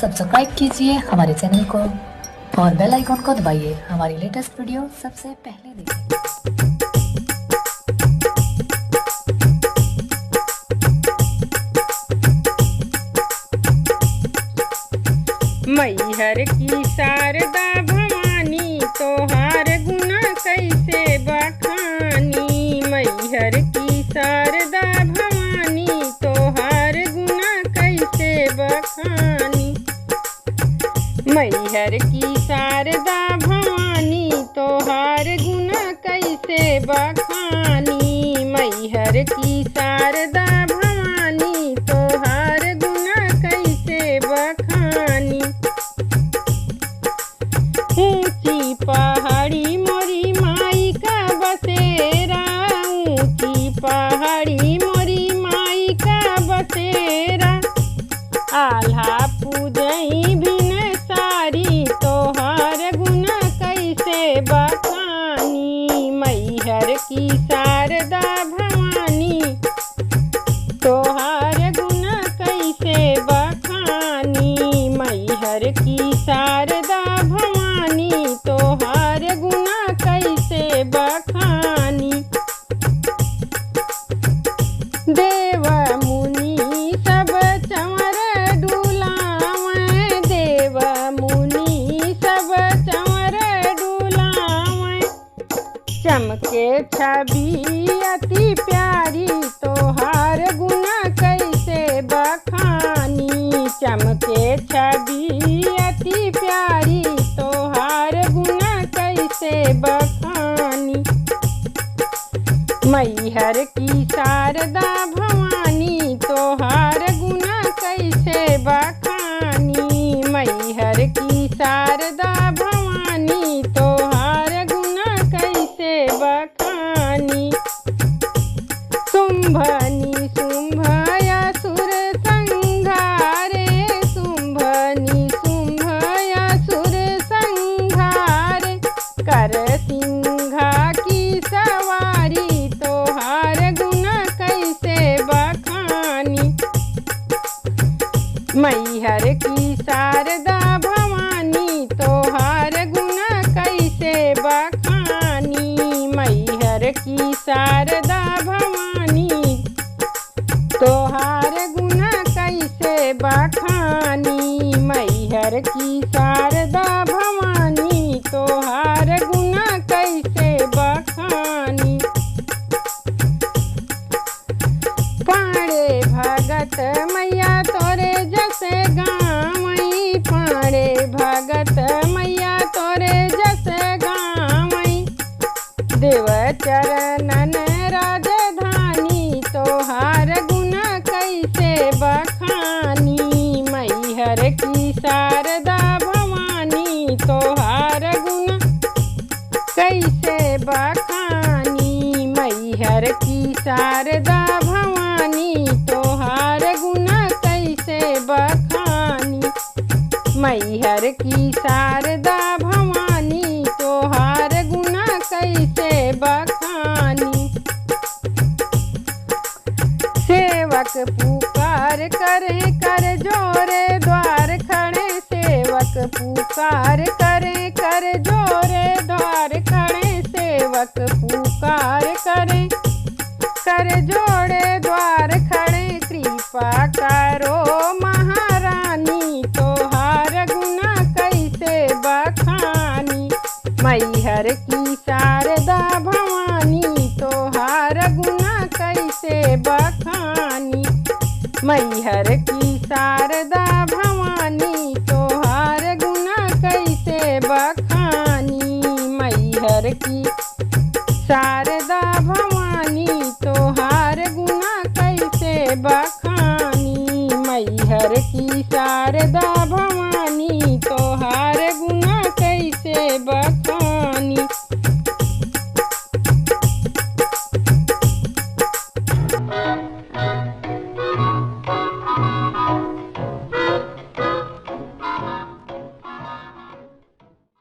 Subscribe कीजिए हमारे channel को और बेल आइकॉन को दबाइए हमारी लेटेस्ट वीडियो सबसे पहले देखिए। मैहर की शारदा भवानी तोहार गुना कैसे बखानी। मैहर की शारदा भवानी तोहार गुना कैसे बखानी। मैहर की शारदा भवानी तोहार गुना कैसे बखानी। मैहर की शारदा भवानी तोहार गुना कैसे बखानी। ऊंची पहाड़ी मोरी माई का बसेरा, ऊंची पहाड़ी मोरी माई का बसेरा। आल्हा पूजई बिन सारी तोहार गुना कैसे बखानी। मैहर की शारदा भवानी तोहार गुना कैसे बखानी। मैहर की शारदा भवानी तोहार गुना कैसे बखानी। देव मुनि सब चंवर डुलावें, देव मुनि सब चंवर डुलावें। चमके छवि अति प्यारी तोहार गुना कैसे बखानी। चमके छवि अति प्यारी तोहार गुना कैसे बखानी। मैहर की शारदा भवानी तोहार गुना कैसे बखानी। मैहर की शारदा भवानी तोहार गुना कैसे बखानी। शुंभनी शुंभयासुर संघारे, शुंभनी शुंभयासुर संघारे। कर सिंघा की सवारी तोहार गुना कैसे बखानी। मैहर की शारदा भवानी तोहार गुना कैसे बखानी। मैहर की शारदा भवानी तोहार गुना कैसे बखानी। मैहर की शारदा भवानी तोहार गुना कैसे बखानी। पाड़े भगत मैया तोरे जसे गावई, पाड़े भगत मैया तोरे जसे गावई। देव चरणन राजधानी तोहार गुना कैसे बखानी। मैहर की शारदा भवानी तोहार गुना कैसे बखानी। मैहर की शारदा भवानी तोहार गुना कैसे बखानी। मैहर की शारदा भवानी तोहार गुना कैसे बखानी। सेवक पुकार करे कर जोरे द्वार खड़े, सेवक पुकार करे कर जोरे द्वार खड़े। सेवक पुकार करे कर जोड़े द्वार खड़े। कृपा करो महारानी तोहार गुना कैसे बखानी। मैहर की शारदा भवानी तोहार गुना कैसे बखानी। मैहर की शारदा